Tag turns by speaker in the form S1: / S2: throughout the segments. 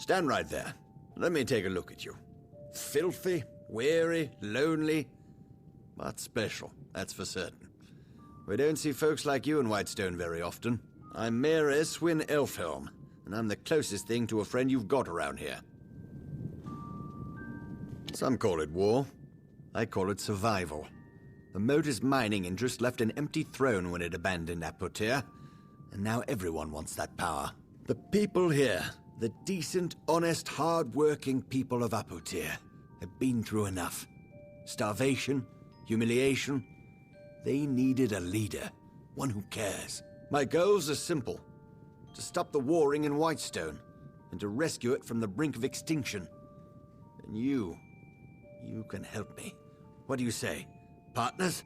S1: Stand right there. Let me take a look at you. Filthy, weary, lonely, but special, that's for certain. We don't see folks like you in Whitestone very often. I'm Mayor Eswin Elfhelm, and I'm the closest thing to a friend you've got around here. Some call it war. I call it survival. The Modus mining interest left an empty throne when it abandoned Apotir, and now everyone wants that power. The people here, the decent, honest, hard-working people of Apotir, have been through enough. Starvation, humiliation. They needed a leader, one who cares. My goals are simple. To stop the warring in Whitestone, and to rescue it from the brink of extinction. And you can help me. What do you say? Partners?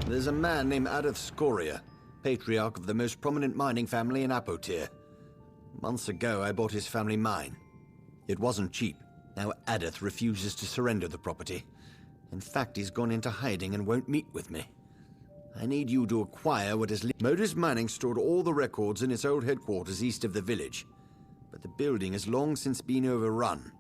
S1: There's a man named Adeth Scoria, patriarch of the most prominent mining family in Apotir. Months ago, I bought his family mine. It wasn't cheap. Now Adeth refuses to surrender the property. In fact, he's gone into hiding and won't meet with me. I need you to acquire what is Modus Mining stored all the records in its old headquarters east of the village, but the building has long since been overrun.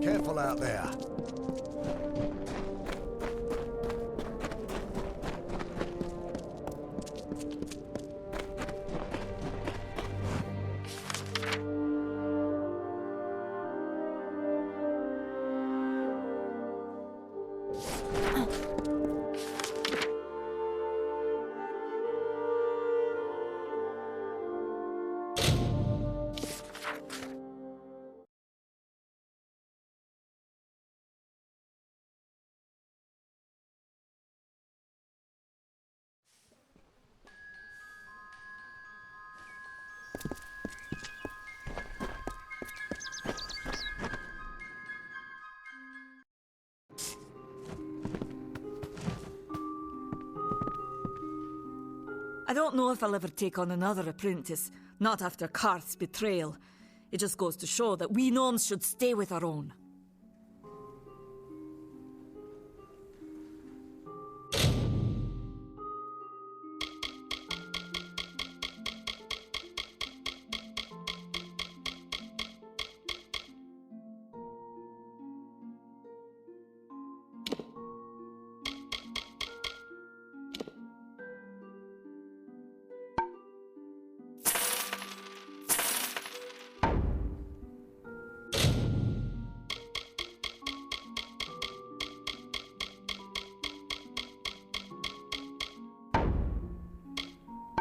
S2: Careful out there.
S3: I don't know if I'll ever take on another apprentice, not after Karth's betrayal. It just goes to show that we gnomes should stay with our own.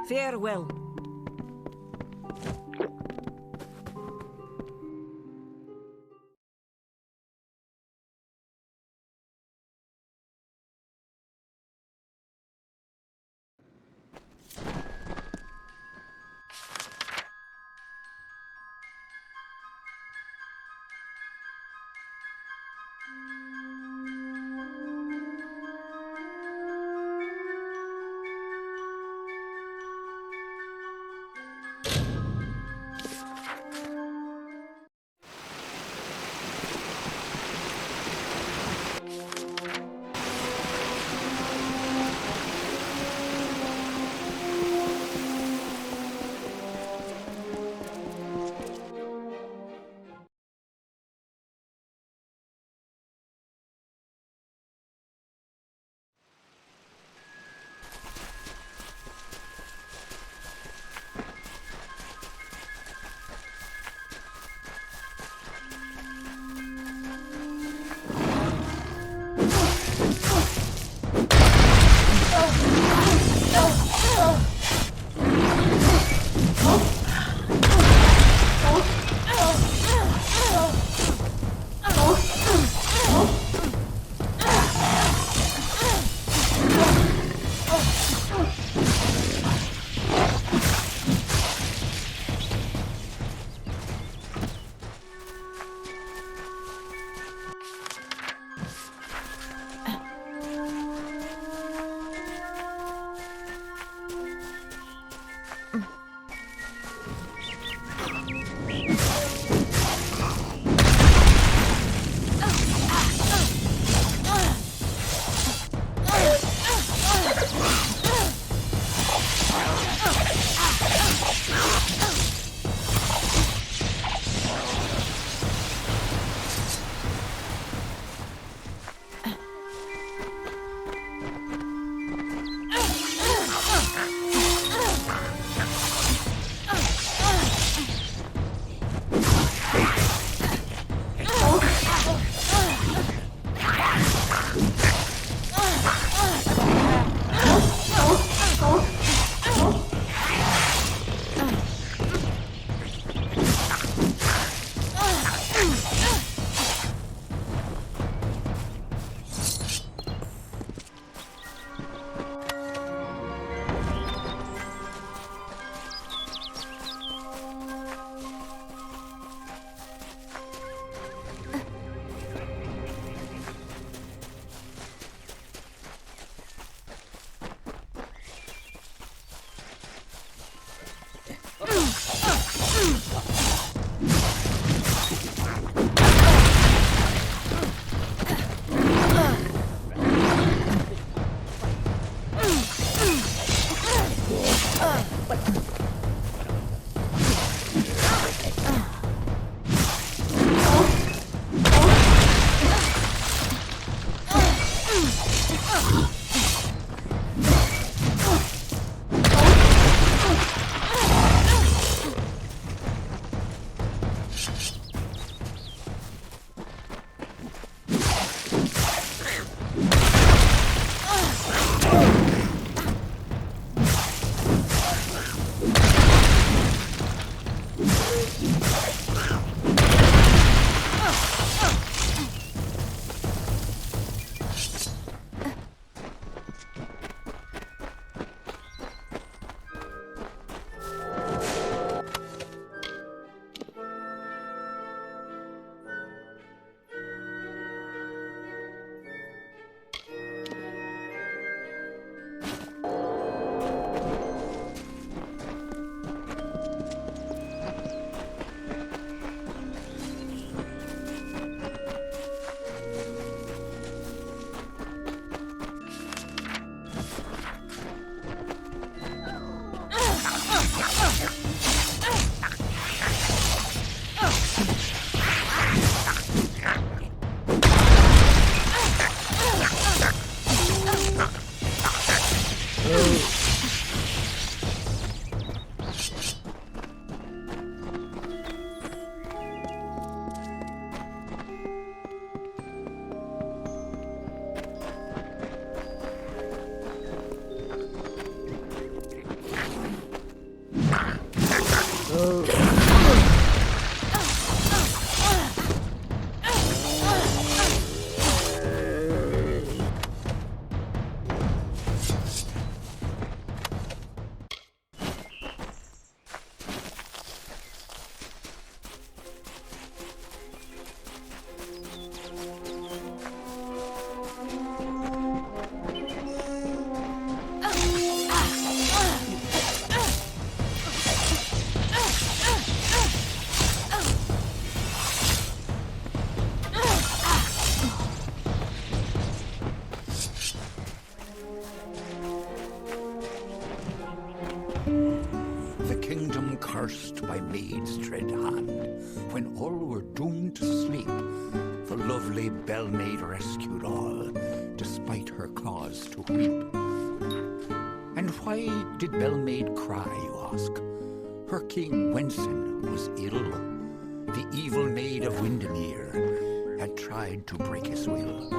S3: Farewell.
S4: The kingdom cursed by maid's dread hand, when all were doomed to sleep, the lovely Bellmaid rescued all, despite her cause to weep. And why did Bellmaid cry, you ask? Her king Wenson was ill. The evil maid of Windermere had tried to break his will.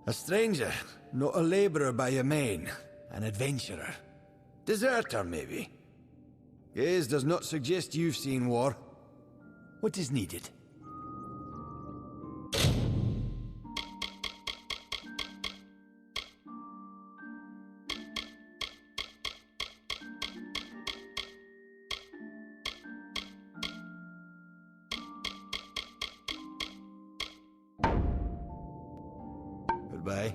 S1: A stranger, not a laborer by your main. An adventurer. Deserter, maybe. Gaze does not suggest you've seen war. What is needed? Goodbye.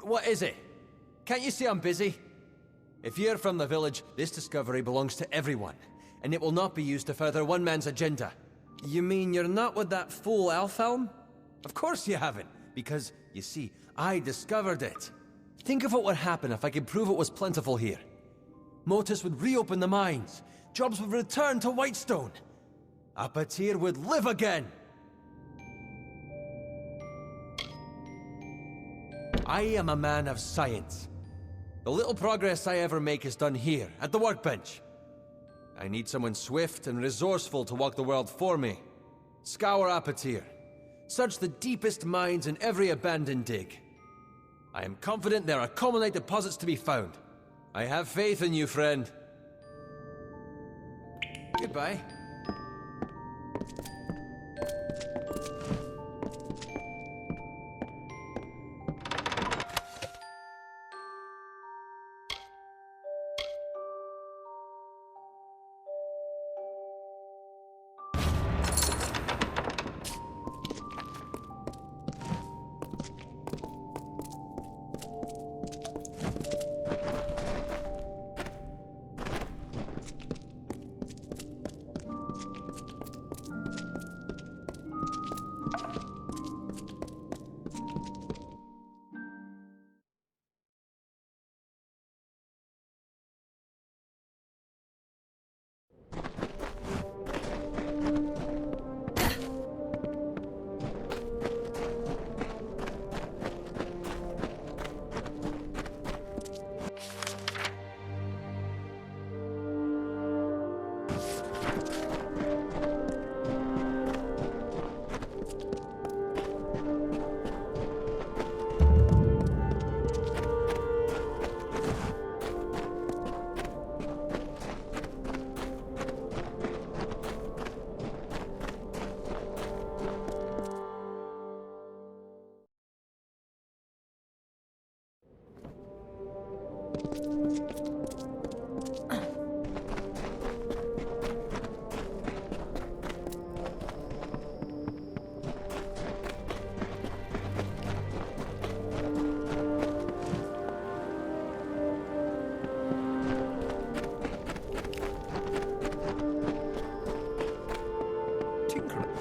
S5: What is it? Can't you see I'm busy? If you're from the village, this discovery belongs to everyone, and it will not be used to further one man's agenda. You mean you're not with that fool Alfhelm? Of course you haven't, because, you see, I discovered it. Think of what would happen if I could prove it was plentiful here. Motus would reopen the mines, jobs would return to Whitestone. Apatir would live again! I am a man of science. The little progress I ever make is done here, at the workbench. I need someone swift and resourceful to walk the world for me. Scour Apatir. Search the deepest mines in every abandoned dig. I am confident there are Commonite deposits to be found. I have faith in you, friend. Goodbye.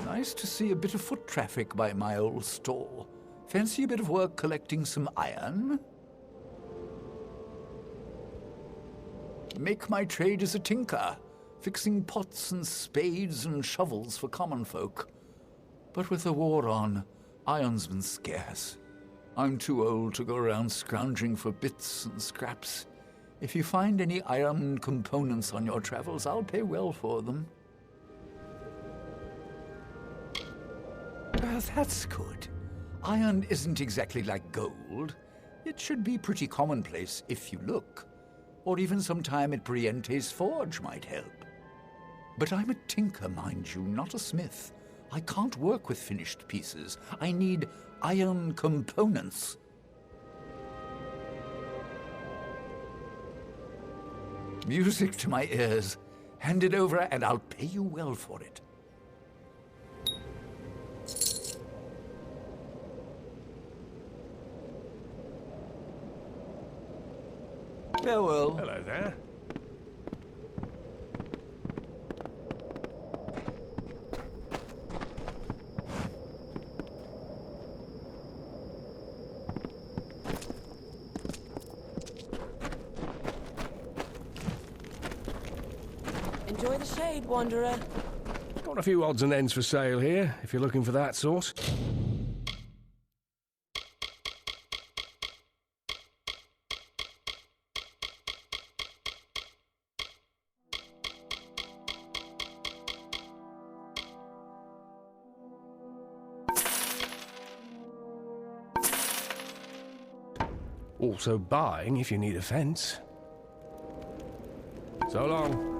S4: Nice to see a bit of foot traffic by my old stall. Fancy a bit of work collecting some iron? Make my trade as a tinker, fixing pots and spades and shovels for common folk. But with the war on, iron's been scarce. I'm too old to go around scrounging for bits and scraps. If you find any iron components on your travels, I'll pay well for them. That's good. Iron isn't exactly like gold. It should be pretty commonplace if you look. Or even some time at Briente's forge might help. But I'm a tinker, mind you, not a smith. I can't work with finished pieces. I need iron components. Music to my ears. Hand it over and I'll pay you well for it. Farewell.
S6: Hello there.
S7: Enjoy the shade, Wanderer.
S6: Got a few odds and ends for sale here, if you're looking for that sort. Also buying if you need a fence. So long.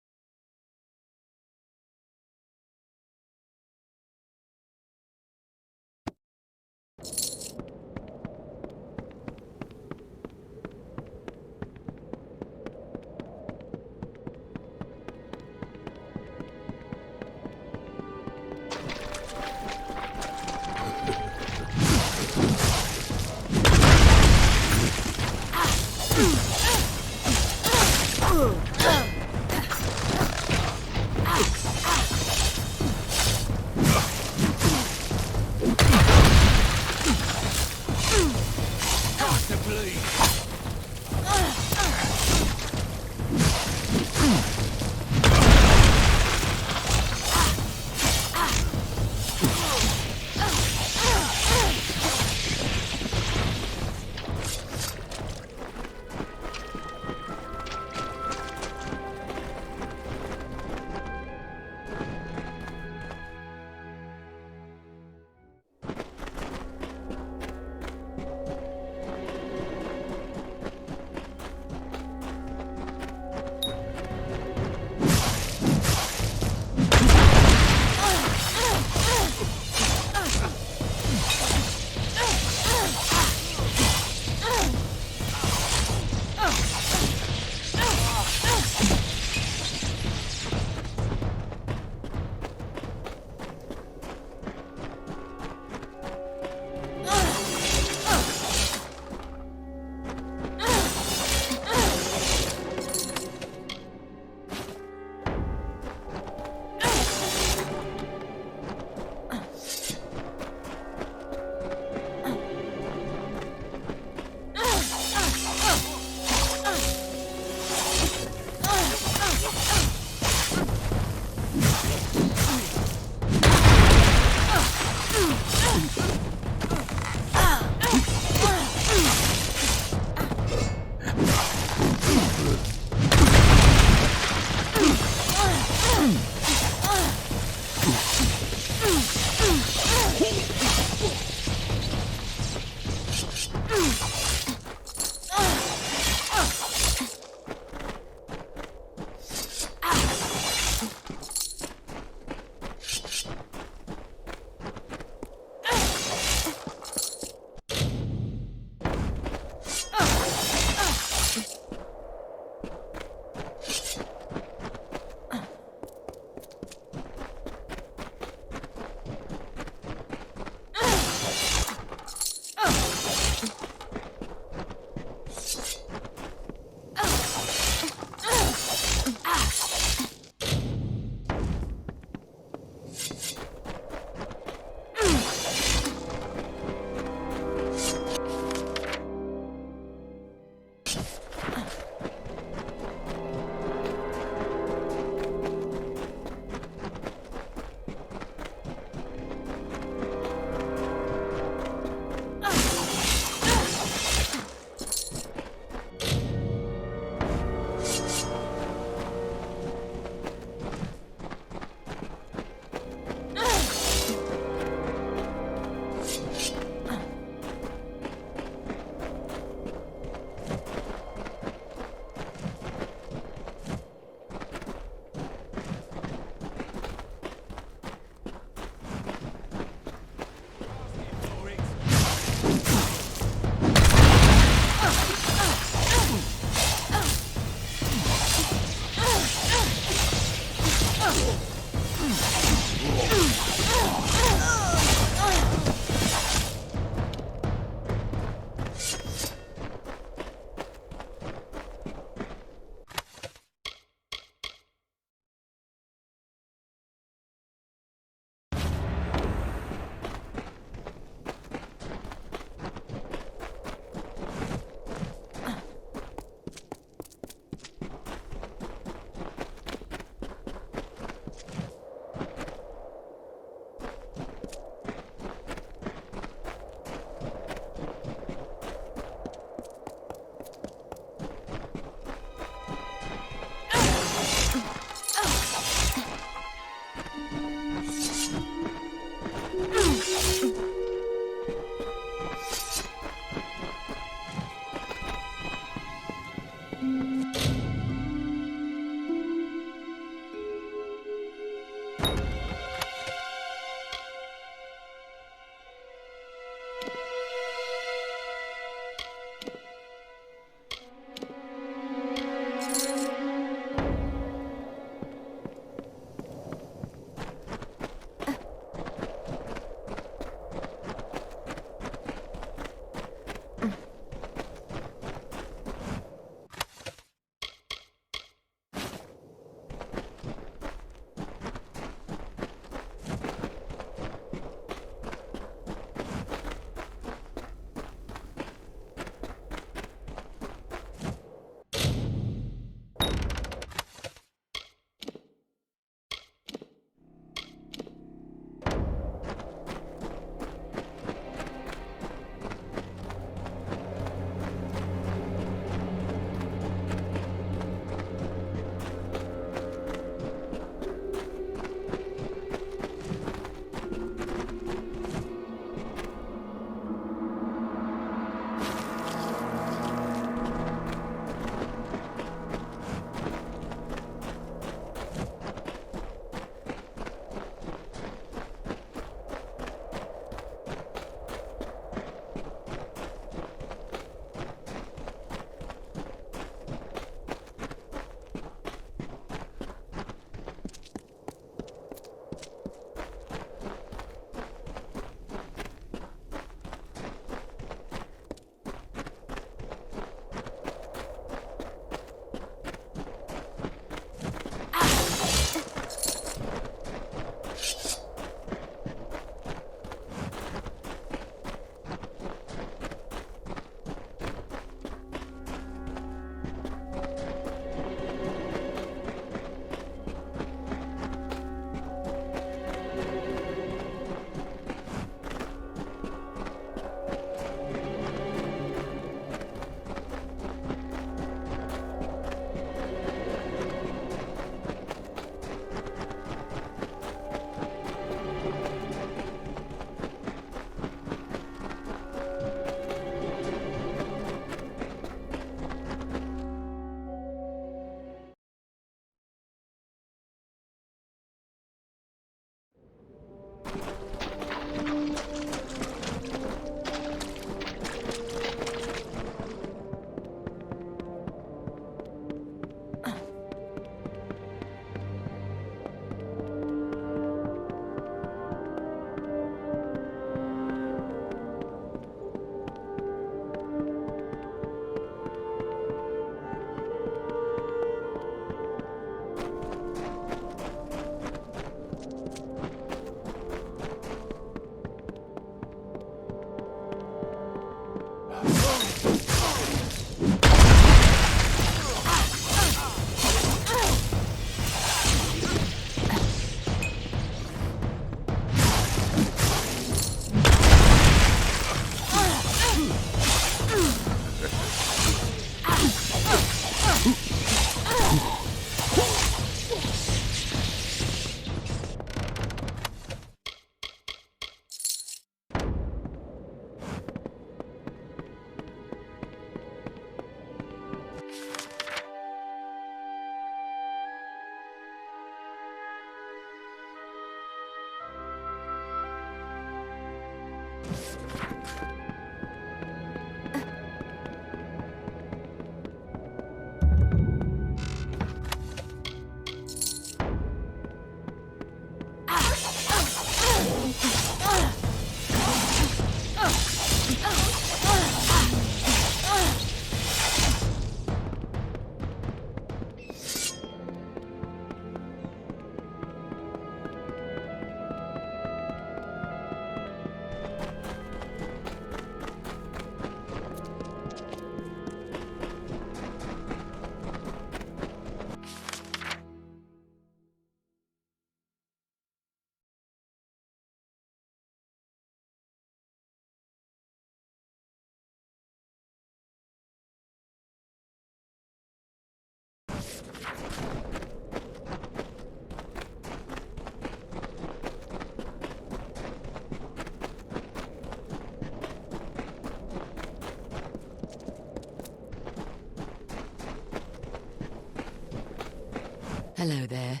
S8: Hello there.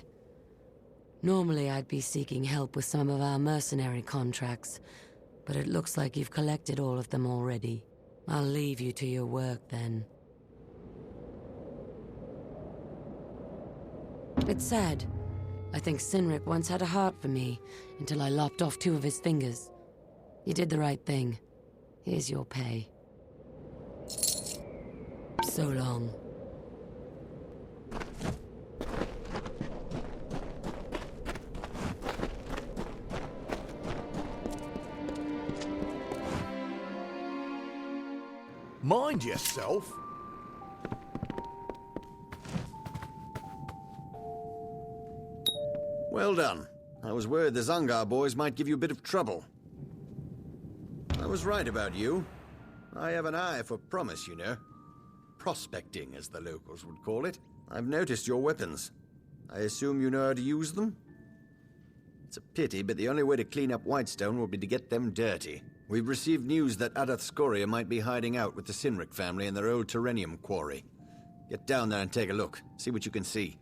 S8: Normally I'd be seeking help with some of our mercenary contracts, but it looks like you've collected all of them already. I'll leave you to your work then. It's sad. I think Sinric once had a heart for me, until I lopped off 2 of his fingers. You did the right thing. Here's your pay. So long.
S2: Mind yourself.
S1: Well done. I was worried the Zangar boys might give you a bit of trouble. I was right about you. I have an eye for promise, you know. Prospecting, as the locals would call it. I've noticed your weapons. I assume you know how to use them? It's a pity, but the only way to clean up Whitestone will be to get them dirty. We've received news that Adath Scoria might be hiding out with the Sinric family in their old Terrenium quarry. Get down there and take a look. See what you can see.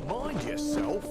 S2: Mind yourself.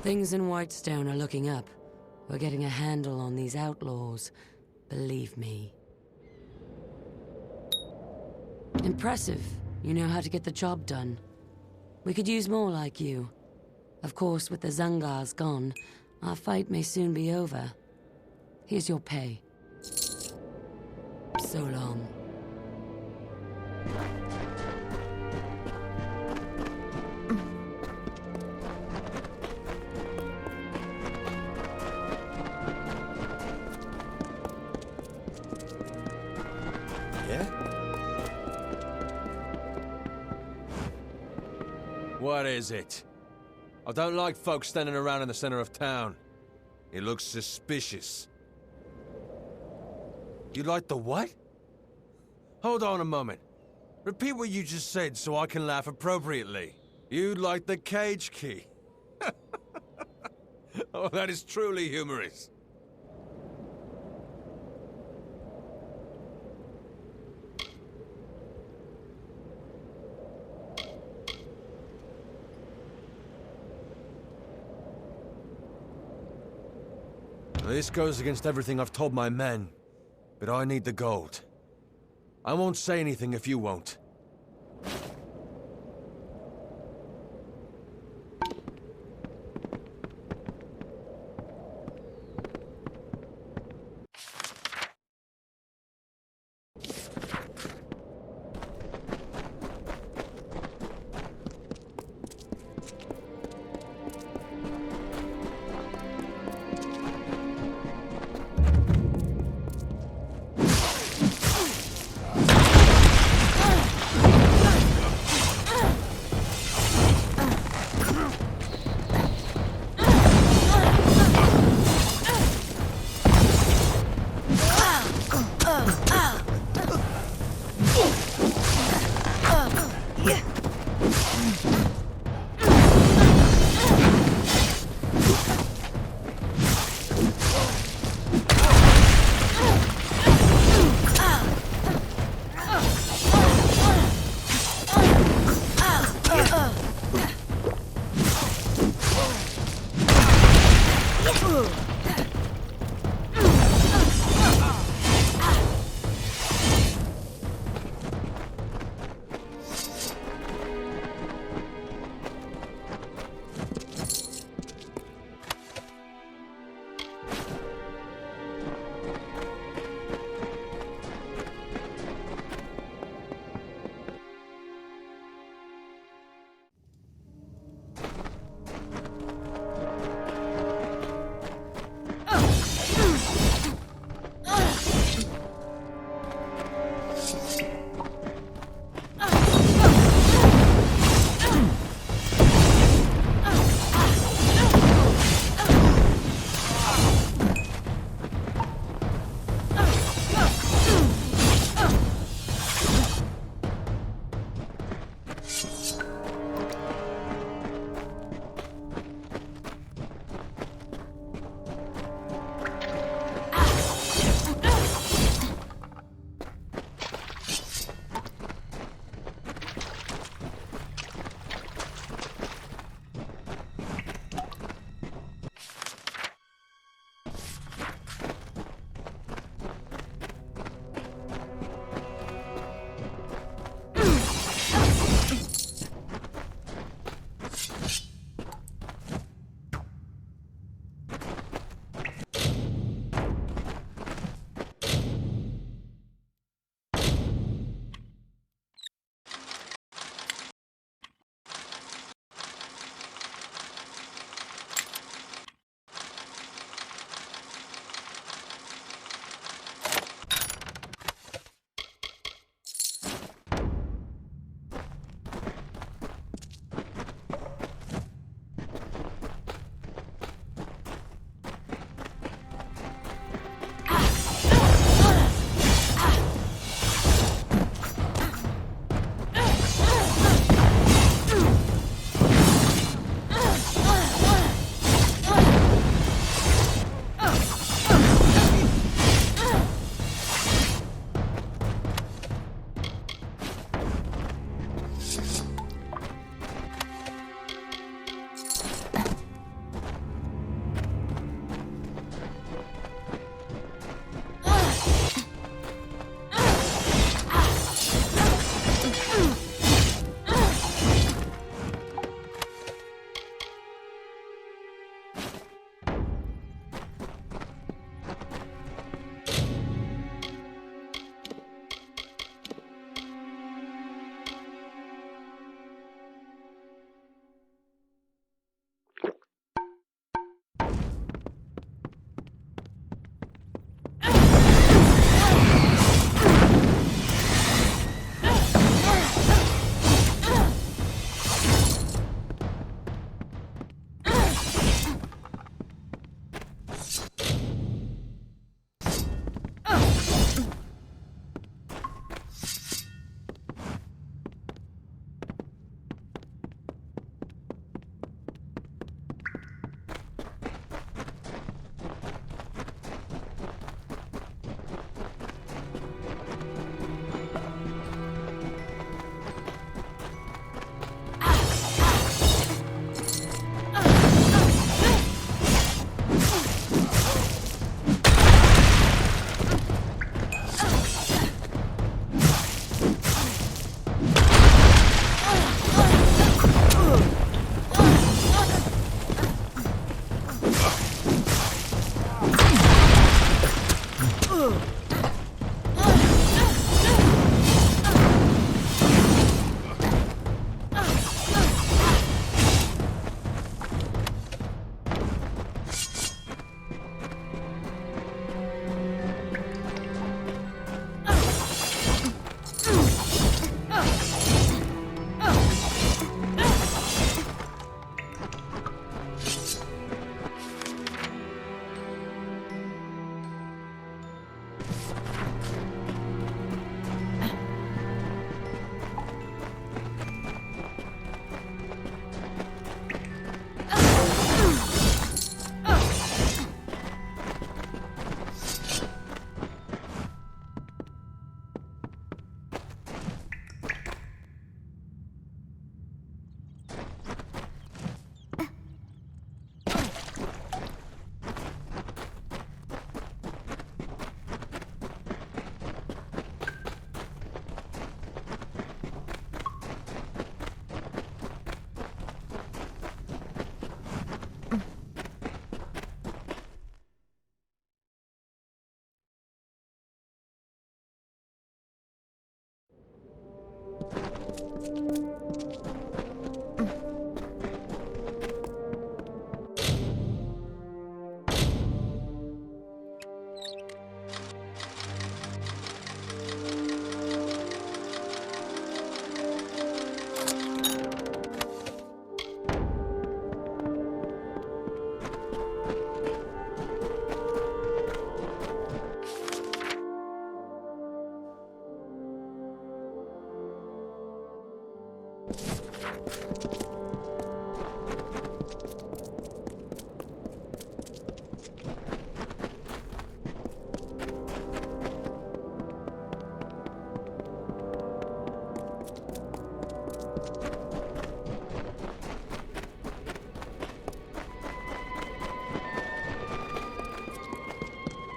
S8: Things in Whitestone are looking up. We're getting a handle on these outlaws. Believe me. Impressive. You know how to get the job done. We could use more like you. Of course, with the Zungars gone, our fight may soon be over. Here's your pay. So long.
S1: Yeah?
S5: What is it? I don't like folks standing around in the center of town. It looks suspicious. You like the what? Hold on a moment. Repeat what you just said so I can laugh appropriately. You like the cage key. Oh, that is truly humorous. This goes against everything I've told my men, but I need the gold. I won't say anything if you won't.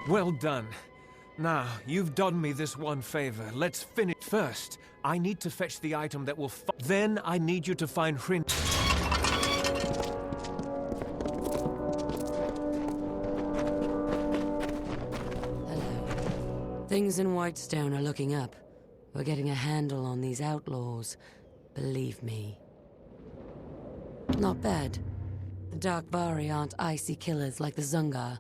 S6: Well done. Now, you've done me this one favor. Let's finish. First, I need to fetch the item that will then I need you to find Hrin.
S8: Hello. Things in Whitestone are looking up. We're getting a handle on these outlaws. Believe me. Not bad. The Dark Bari aren't icy killers like the Zungar,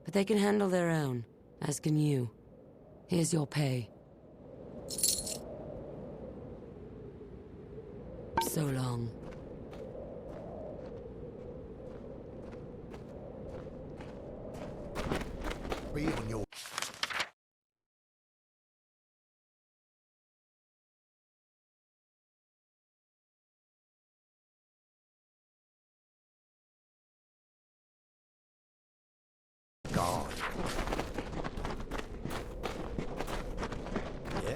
S8: but they can handle their own, as can you. Here's your pay. So long.
S2: Be on your... God.
S1: Yeah?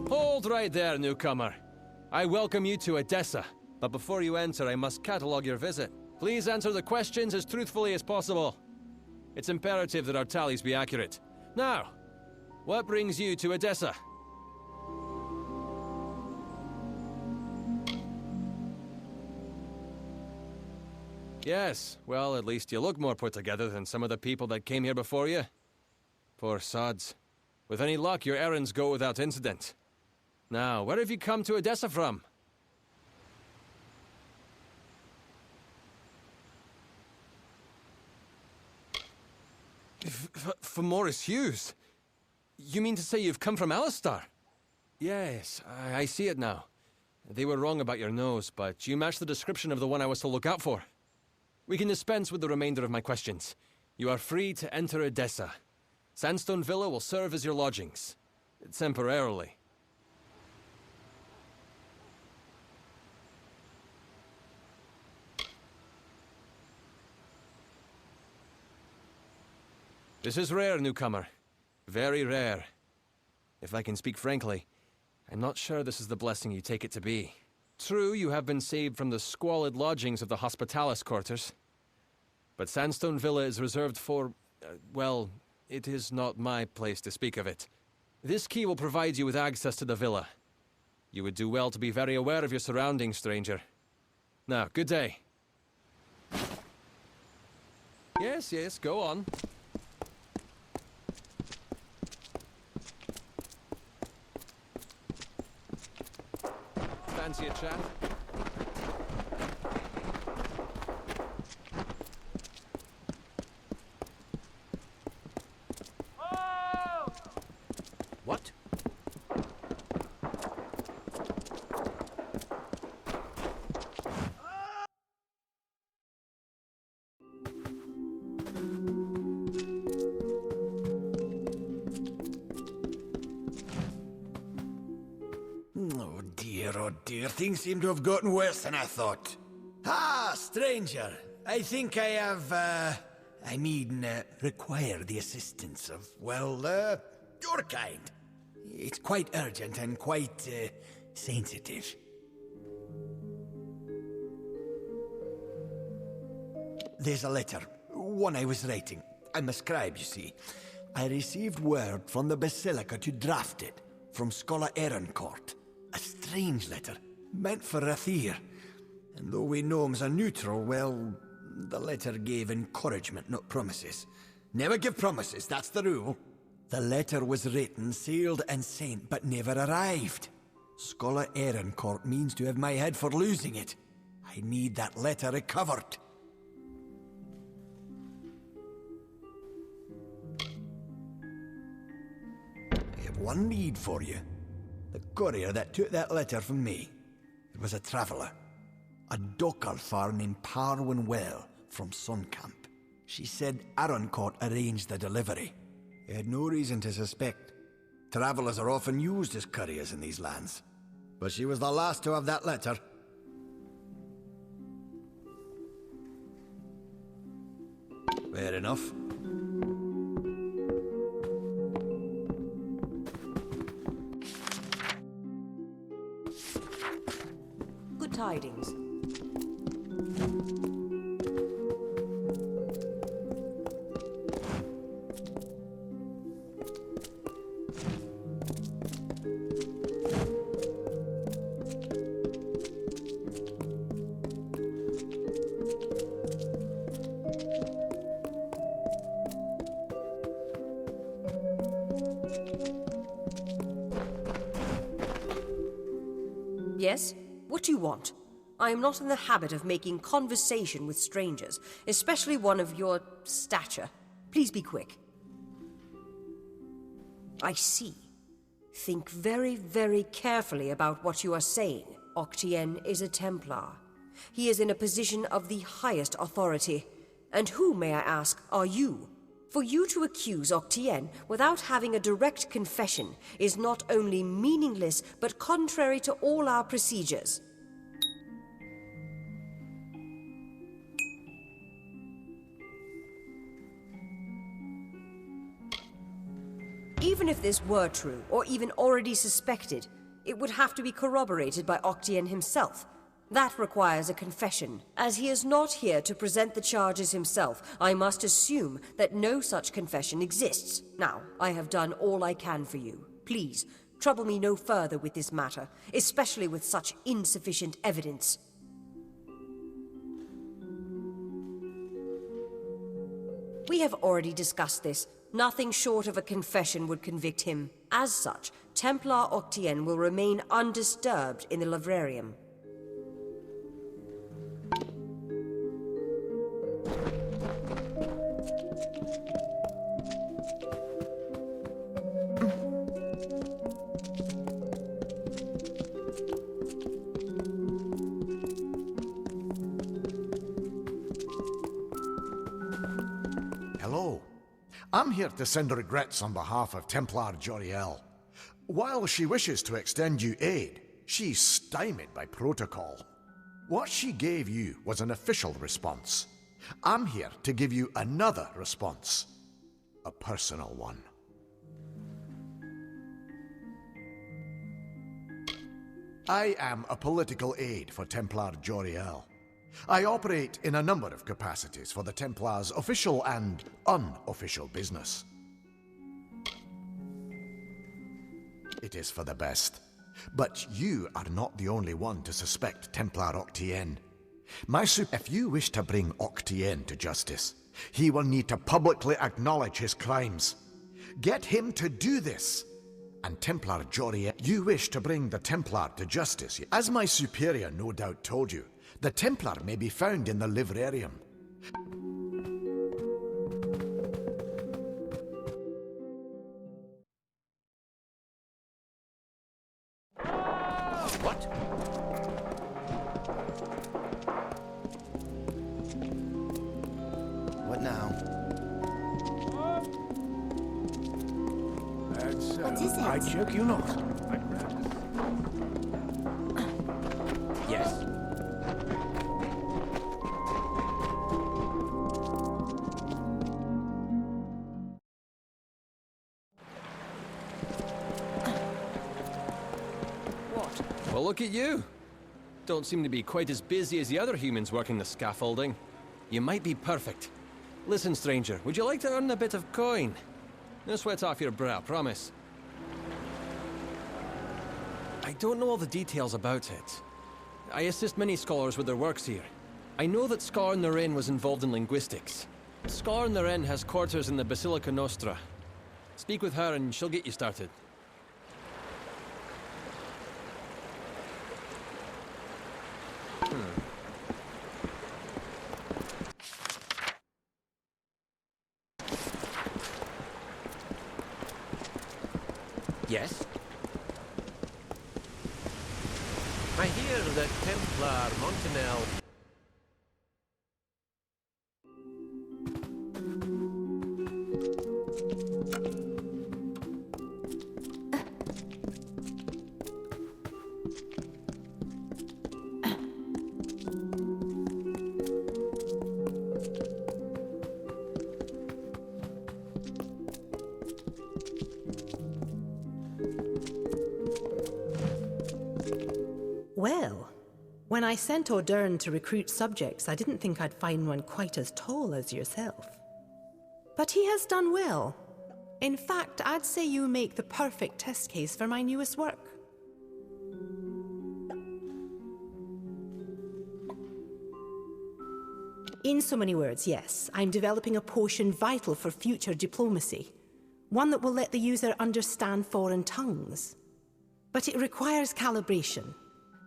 S5: Hold right there, newcomer. I welcome you to Edessa, but before you enter, I must catalogue your visit. Please answer the questions as truthfully as possible. It's imperative that our tallies be accurate. Now, what brings you to Edessa? Yes, well, at least you look more put together than some of the people that came here before you. Poor sods. With any luck, your errands go without incident. Now, where have you come to Odessa from? For Morris Hughes? You mean to say you've come from Alistar? Yes, I see it now. They were wrong about your nose, but you match the description of the one I was to look out for. We can dispense with the remainder of my questions. You are free to enter Odessa. Sandstone Villa will serve as your lodgings. Temporarily. This is rare, newcomer. Very rare. If I can speak frankly, I'm not sure this is the blessing you take it to be. True, you have been saved from the squalid lodgings of the Hospitalis quarters. But Sandstone Villa is reserved for, well, it is not my place to speak of it. This key will provide you with access to the villa. You would do well to be very aware of your surroundings, stranger. Now, good day. Yes, go on. Fancy a chat?
S2: What?
S1: Oh dear, things seem to have gotten worse than I thought. Ah, stranger, I think I have, require the assistance of, well, your kind. It's quite urgent and quite, sensitive. There's a letter, one I was writing. I'm a scribe, you see. I received word from the Basilica to draft it, from Scholar Ehrencourt. A strange letter, meant for Rathir. And though we gnomes are neutral, well, the letter gave encouragement, not promises. Never give promises, that's the rule. The letter was written, sealed and sent, but never arrived. Scholar Ehrencourt means to have my head for losing it. I need that letter recovered. I have one need for you. The courier that took that letter from me. It was a traveller. A Dokalfar named Parwin Well from Suncamp. She said Ehrencourt arranged the delivery. I had no reason to suspect. Travelers are often used as couriers in these lands. But she was the last to have that letter. Fair enough.
S7: Good tidings. Yes? What do you want? I am not in the habit of making conversation with strangers, especially one of your stature. Please be quick. I see. Think very, very carefully about what you are saying. Octien is a Templar. He is in a position of the highest authority. And who, may I ask, are you? For you to accuse Octien without having a direct confession is not only meaningless, but contrary to all our procedures. Even if this were true, or even already suspected, it would have to be corroborated by Octien himself. That requires a confession. As he is not here to present the charges himself, I must assume that no such confession exists. Now, I have done all I can for you. Please, trouble me no further with this matter, especially with such insufficient evidence. We have already discussed this. Nothing short of a confession would convict him. As such, Templar Octien will remain undisturbed in the Livrarium.
S2: Hello. I'm here to send regrets on behalf of Templar Joriel. While she wishes to extend you aid, she's stymied by protocol. What she gave you was an official response. I'm here to give you another response. A personal one. I am a political aide for Templar Joriel. I operate in a number of capacities for the Templars' official and unofficial business. It is for the best. But you are not the only one to suspect Templar Octien. If you wish to bring Octien to justice, he will need to publicly acknowledge his crimes. Get him to do this. And Templar Joriel, you wish to bring the Templar to justice. As my superior no doubt told you, the Templar may be found in the Livrarium.
S5: What?
S1: What now?
S9: What is it?
S6: I joke you not.
S5: Yes. Well, look at you. Don't seem to be quite as busy as the other humans working the scaffolding. You might be perfect. Listen, stranger, would you like to earn a bit of coin? No sweat off your brow, promise. I don't know all the details about it. I assist many scholars with their works here. I know that Scar Naren was involved in linguistics. Scar Naren has quarters in the Basilica Nostra. Speak with her and she'll get you started. Yes?
S10: I hear that Templar Montanel...
S9: Well, when I sent O'Dern to recruit subjects, I didn't think I'd find one quite as tall as yourself. But he has done well. In fact, I'd say you make the perfect test case for my newest work. In so many words, yes, I'm developing a potion vital for future diplomacy. One that will let the user understand foreign tongues. But it requires calibration.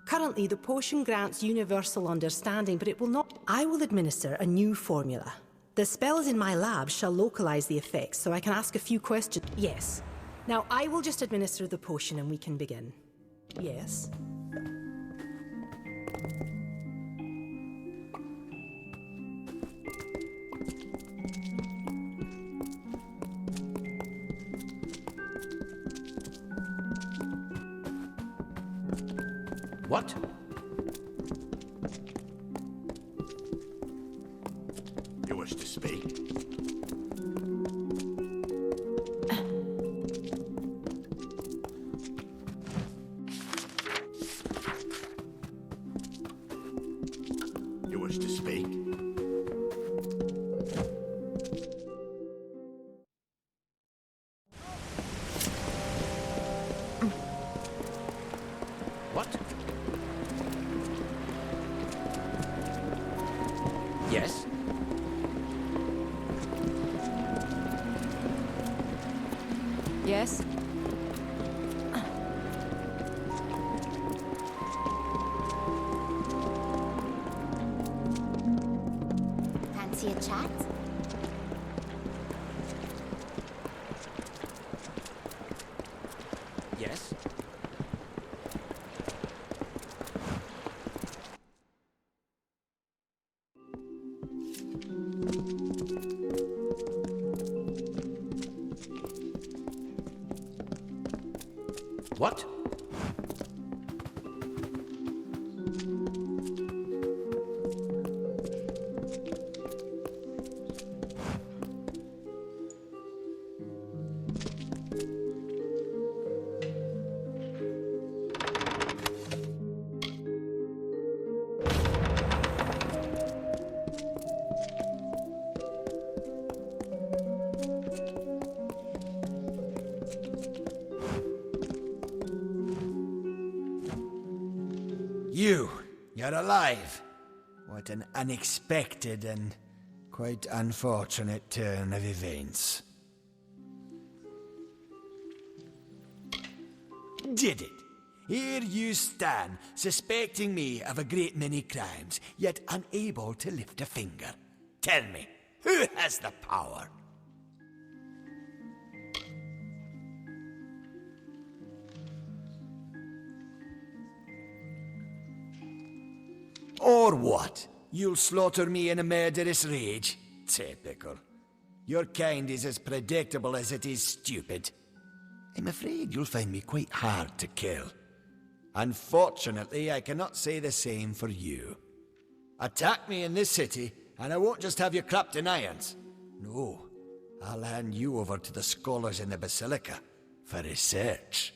S9: Currently, the potion grants universal understanding, but it will not... I will administer a new formula. The spells in my lab shall localize the effects, so I can ask a few questions. Yes. Now, I will just administer the potion and we can begin. Yes.
S10: What?
S2: You wish to speak? You wish to speak?
S10: What?
S5: Yes?
S11: Yes? chat?
S5: Yes?
S10: What?
S1: You're alive. What an unexpected and quite unfortunate turn of events. Did it? Here you stand, suspecting me of a great many crimes, yet unable to lift a finger. Tell me, who has the power? Or what? You'll slaughter me in a murderous rage? Typical. Your kind is as predictable as it is stupid. I'm afraid you'll find me quite hard to kill. Unfortunately, I cannot say the same for you. Attack me in this city, and I won't just have you clapped in irons. No, I'll hand you over to the scholars in the Basilica for research.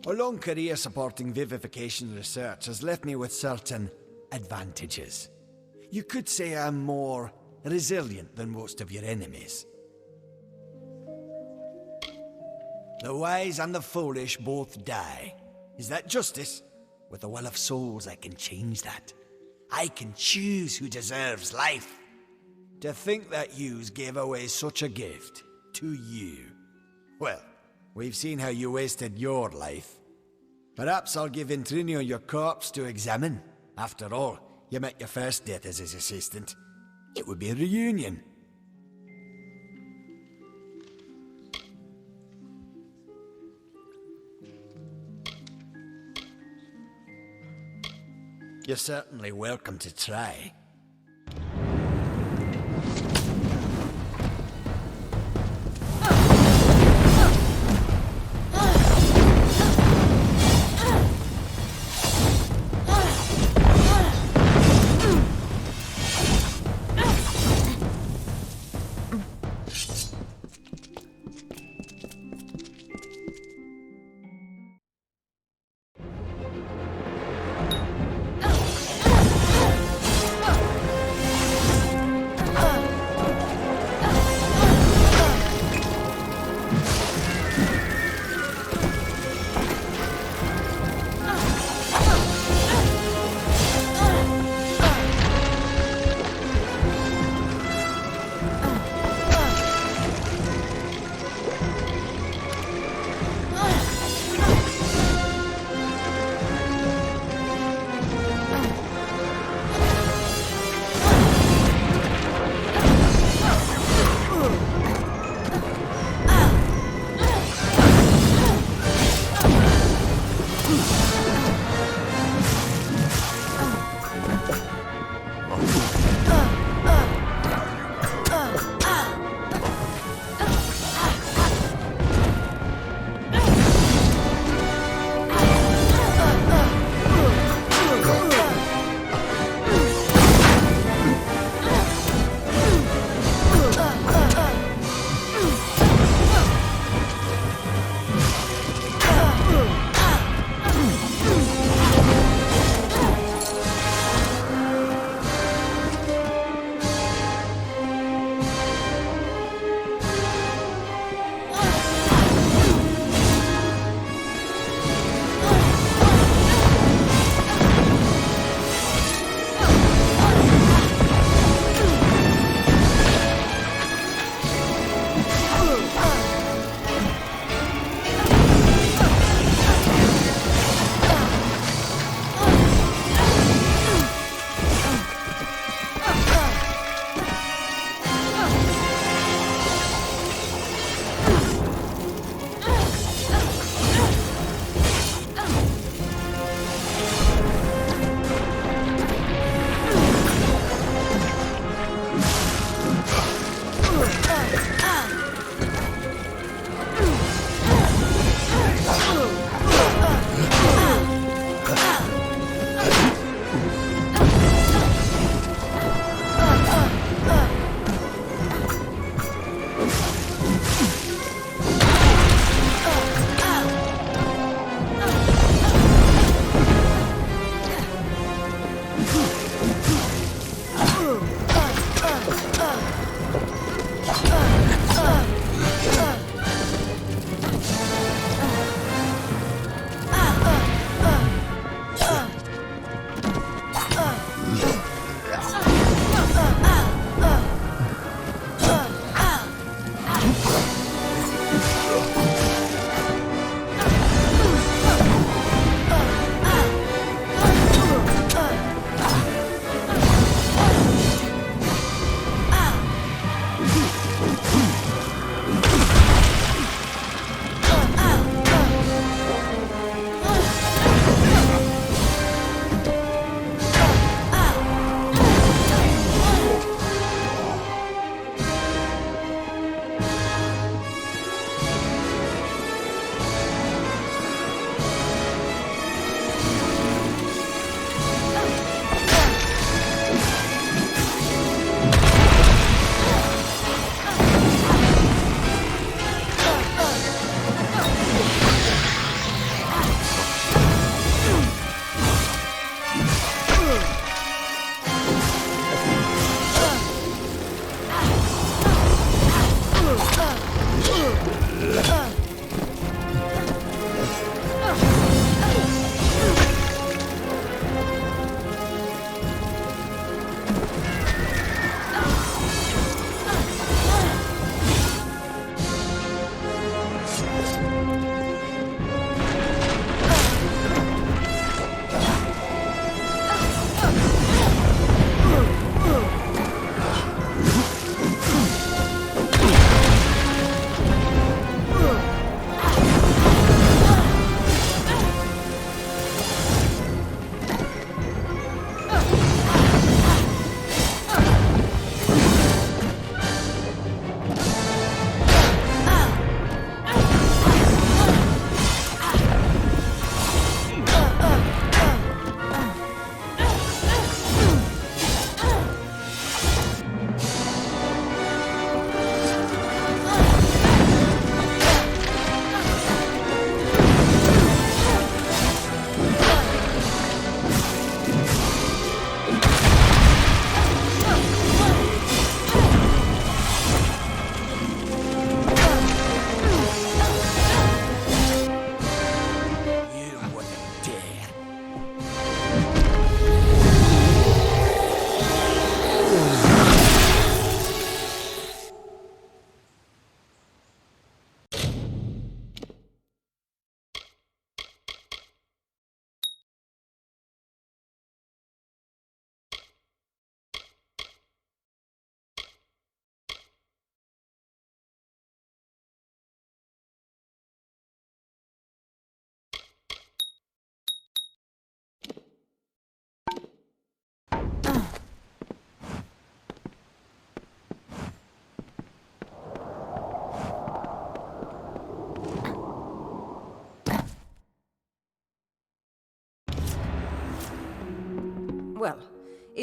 S1: A long career supporting vivification research has left me with certain advantages. You could say I'm more resilient than most of your enemies. The wise and the foolish both die. Is that justice? With the well of souls, I can change that. I can choose who deserves life. To think that yous gave away such a gift to you. Well, we've seen how you wasted your life. Perhaps I'll give Intrinio your corpse to examine. After all, you met your first death as his assistant. It would be a reunion. You're certainly welcome to try.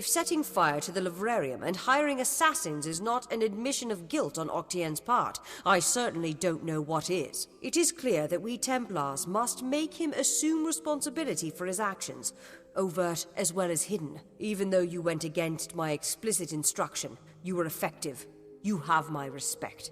S7: If setting fire to the livrarium and hiring assassins is not an admission of guilt on Octien's part, I certainly don't know what is. It is clear that we Templars must make him assume responsibility for his actions, overt as well as hidden. Even though you went against my explicit instruction, you were effective. You have my respect.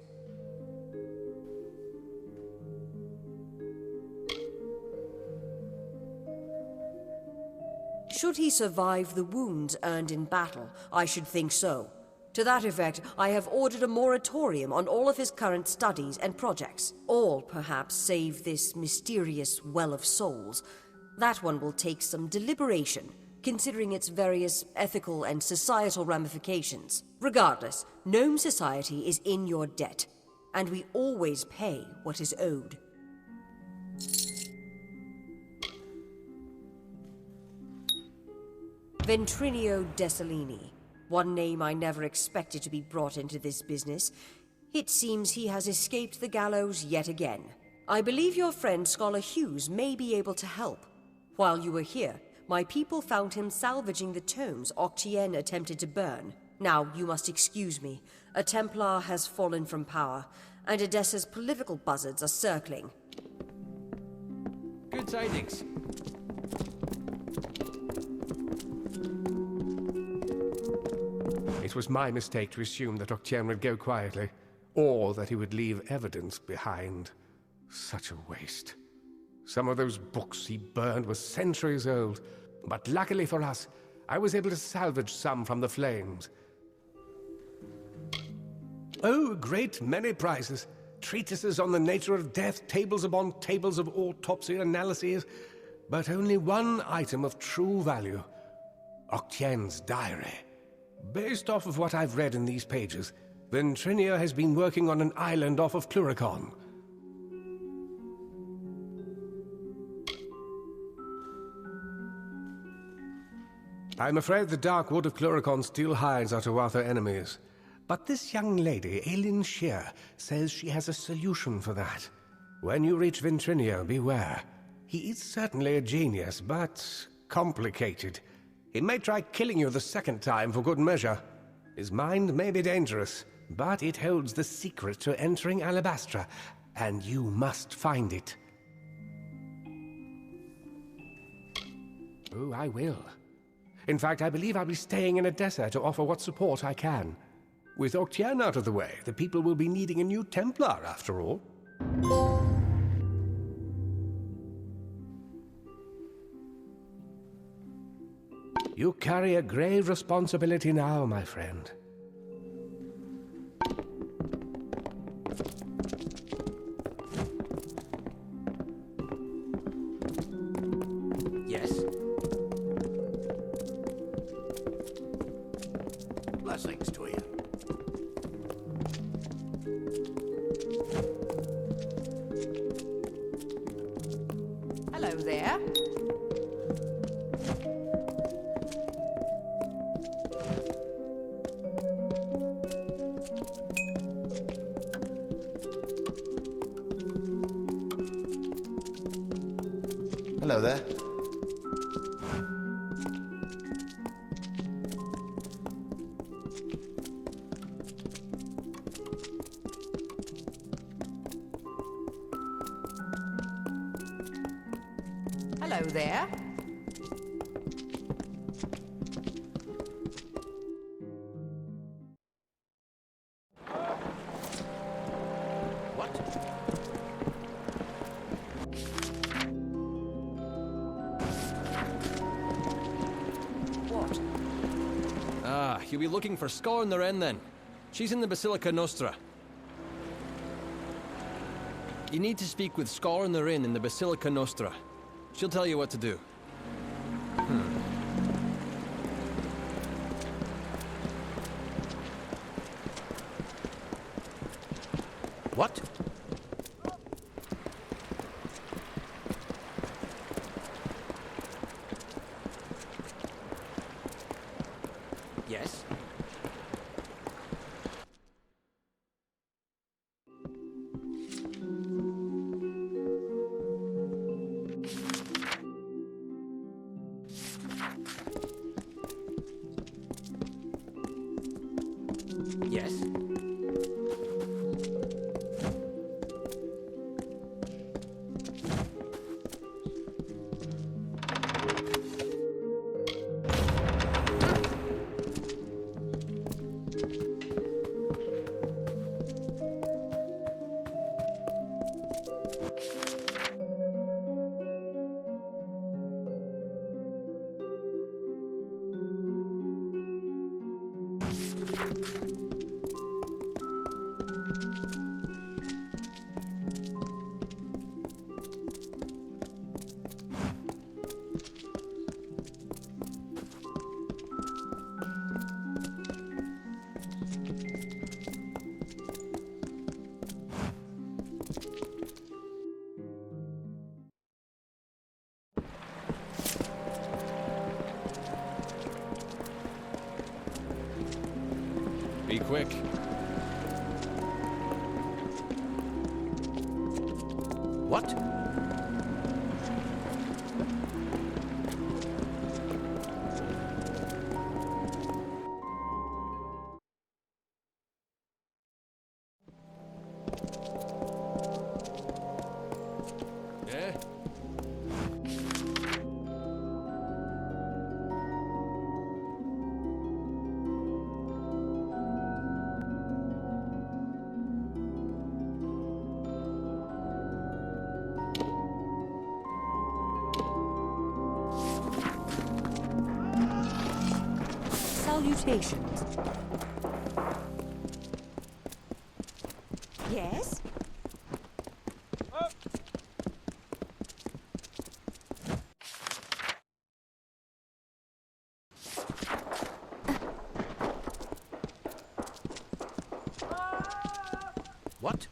S7: Should he survive the wounds earned in battle, I should think so. To that effect, I have ordered a moratorium on all of his current studies and projects. All, perhaps, save this mysterious Well of Souls. That one will take some deliberation, considering its various ethical and societal ramifications. Regardless, Gnome society is in your debt, and we always pay what is owed. Ventrinio Desalini. One name I never expected to be brought into this business. It seems he has escaped the gallows yet again. I believe your friend Scholar Hughes may be able to help. While you were here, my people found him salvaging the tomes Octien attempted to burn. Now, you must excuse me. A Templar has fallen from power, and Edessa's political buzzards are circling.
S5: Good tidings.
S11: It was my mistake to assume that Octien would go quietly, or that he would leave evidence behind. Such a waste. Some of those books he burned were centuries old, but luckily for us, I was able to salvage some from the flames. Oh, a great many prizes. Treatises on the nature of death, tables upon tables of autopsy analyses, but only one item of true value. Octien's diary. Based off of what I've read in these pages, Ventrinio has been working on an island off of Cluricon. I'm afraid the Dark Wood of Cluricon still hides our Tuatha enemies. But this young lady, Ailyn Shear, says she has a solution for that. When you reach Ventrinio, beware. He is certainly a genius, but complicated. He may try killing you the second time for good measure. His mind may be dangerous, but it holds the secret to entering Alabastra, and you must find it. Oh, I will. In fact, I believe I'll be staying in Edessa to offer what support I can. With Octien out of the way, the people will be needing a new Templar, after all. You carry a grave responsibility now, my friend.
S10: Yes? Blessings to you.
S12: Hello there.
S1: Hello there.
S12: Hello there.
S10: What?
S12: What?
S5: Ah, you'll be looking for Scorn the Wren then. She's in the Basilica Nostra. You need to speak with Scorn the Wren in the Basilica Nostra. She'll tell you what to do.
S10: What? Yes? Yes?
S6: Be quick.
S10: What?
S6: Yeah?
S7: Salutations. Yes?
S10: What?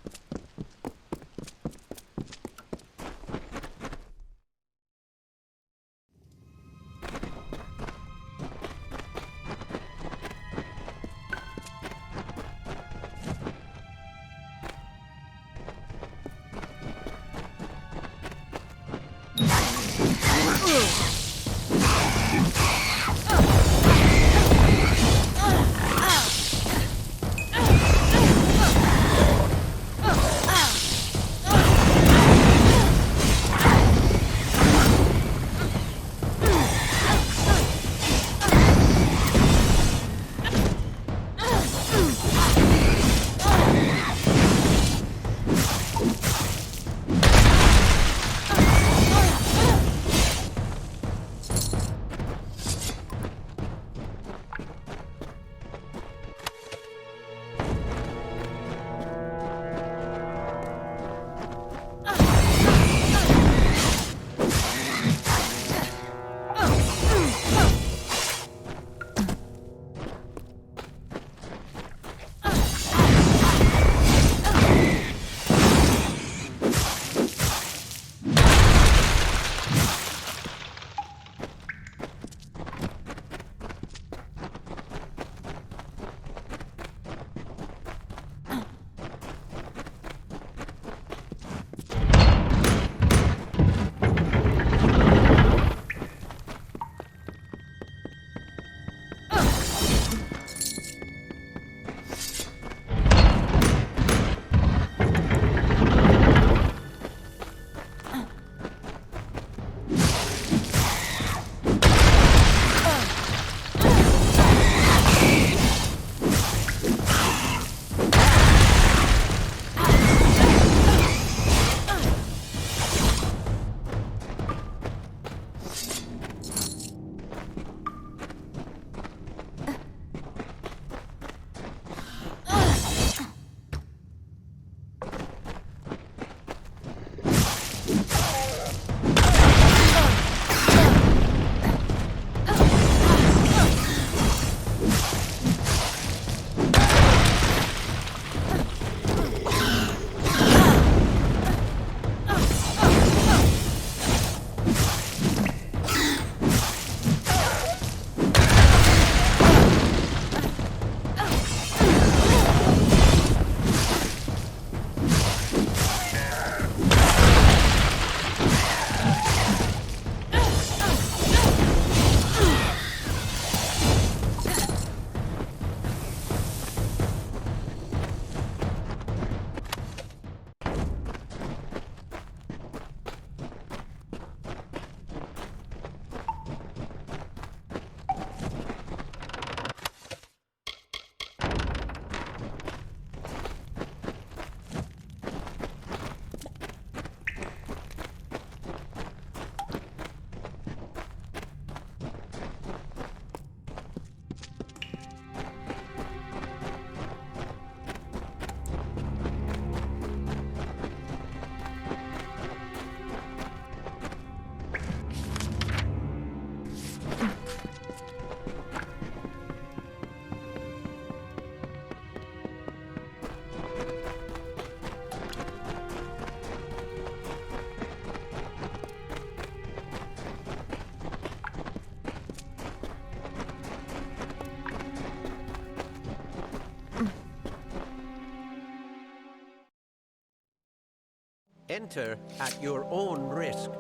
S10: Enter at your own risk.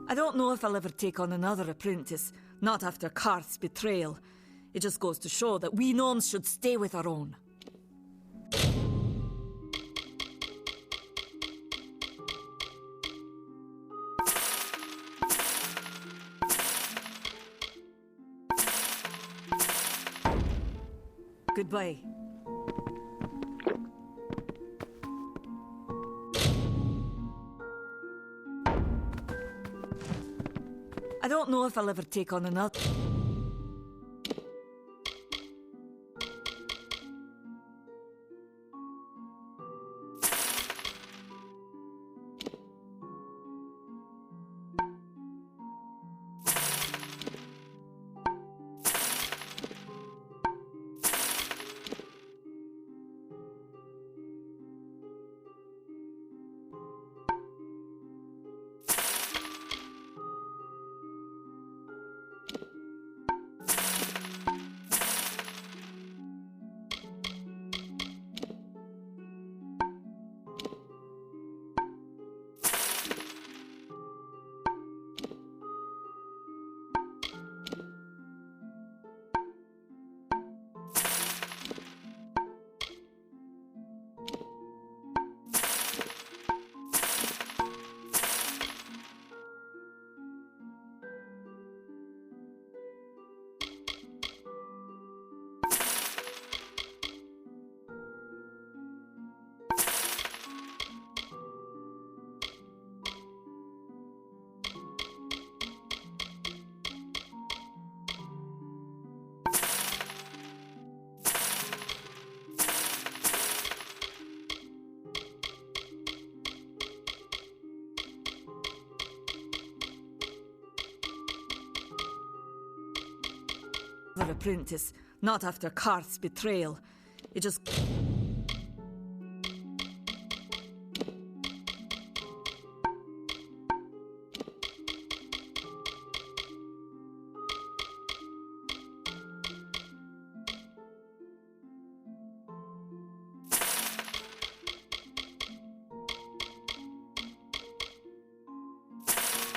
S3: I don't know if I'll ever take on another apprentice, not after Karth's betrayal. It just goes to show that we gnomes should stay with our own. Goodbye. I don't know if I'll ever take on another. Another apprentice, not after Karth's betrayal. It just...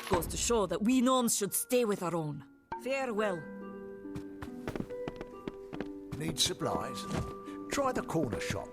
S3: goes to show that we gnomes should stay with our own. Farewell.
S10: Need supplies? Try the corner shop.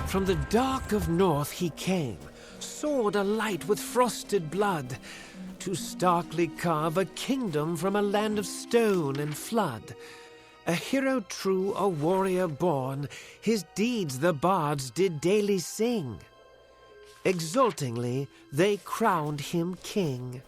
S6: From the dark of north he came, sword alight with frosted blood, to starkly carve a kingdom from a land of stone and flood. A hero true, a warrior born, his deeds the bards did daily sing. Exultingly they crowned him king.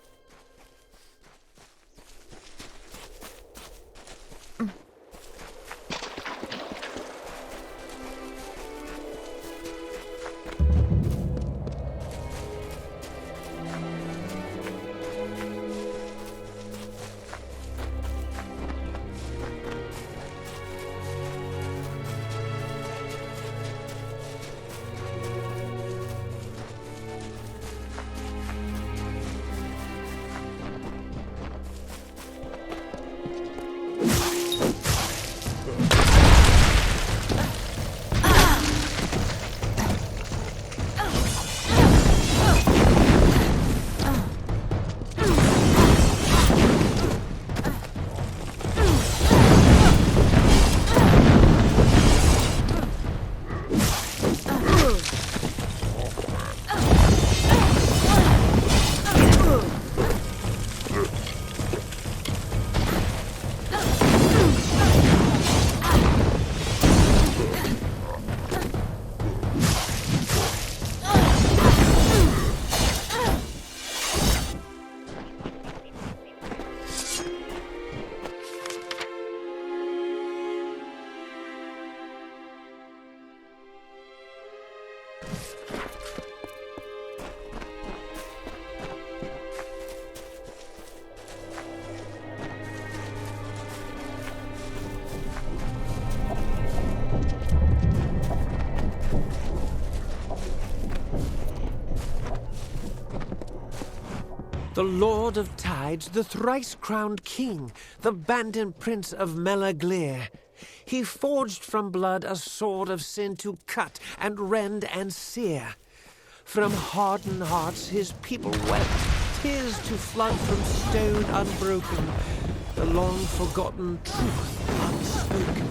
S6: The Lord of Tides, the thrice-crowned king, the bandit prince of Melaglir. He forged from blood a sword of sin to cut and rend and sear. From hardened hearts his people wept, tears to flood from stone unbroken, the long-forgotten truth unspoken.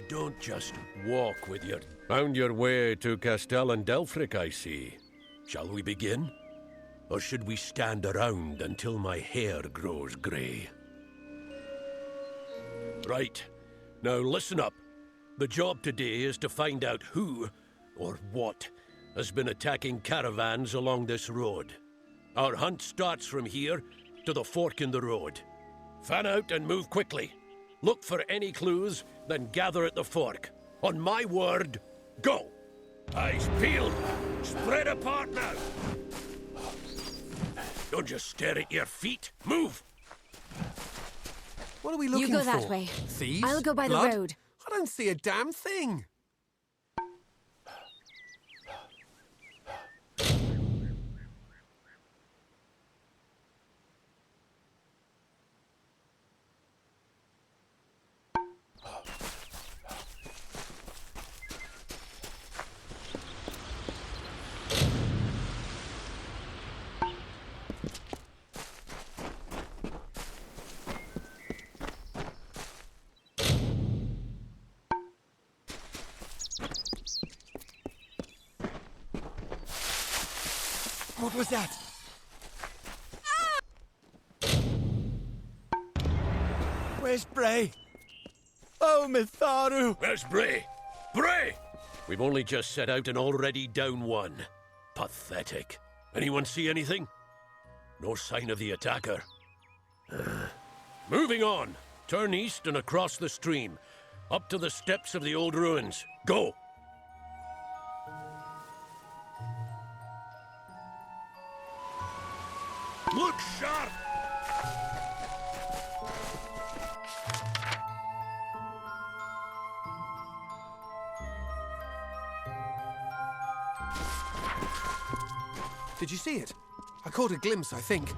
S13: Don't just walk with your... Found your way to Castell and Delfric, I see. Shall we begin? Or should we stand around until my hair grows grey? Right. Now listen up. The job today is to find out who, or what, has been attacking caravans along this road. Our hunt starts from here to the fork in the road. Fan out and move quickly. Look for any clues, then gather at the fork. On my word, go! Eyes peeled! Spread apart now! Don't just stare at your feet. Move!
S11: What are we looking for?
S8: You go that way.
S11: Thieves?
S8: I'll go by
S11: Blood?
S8: the road.
S11: I don't see a damn thing.
S5: What was that? Where's Bray? Oh, Mitharu!
S13: Where's Bray? Bray! We've only just set out and already down one. Pathetic. Anyone see anything? No sign of the attacker. Moving on. Turn east and across the stream. Up to the steps of the old ruins. Go! Look sharp!
S11: Did you see it? I caught a glimpse, I think.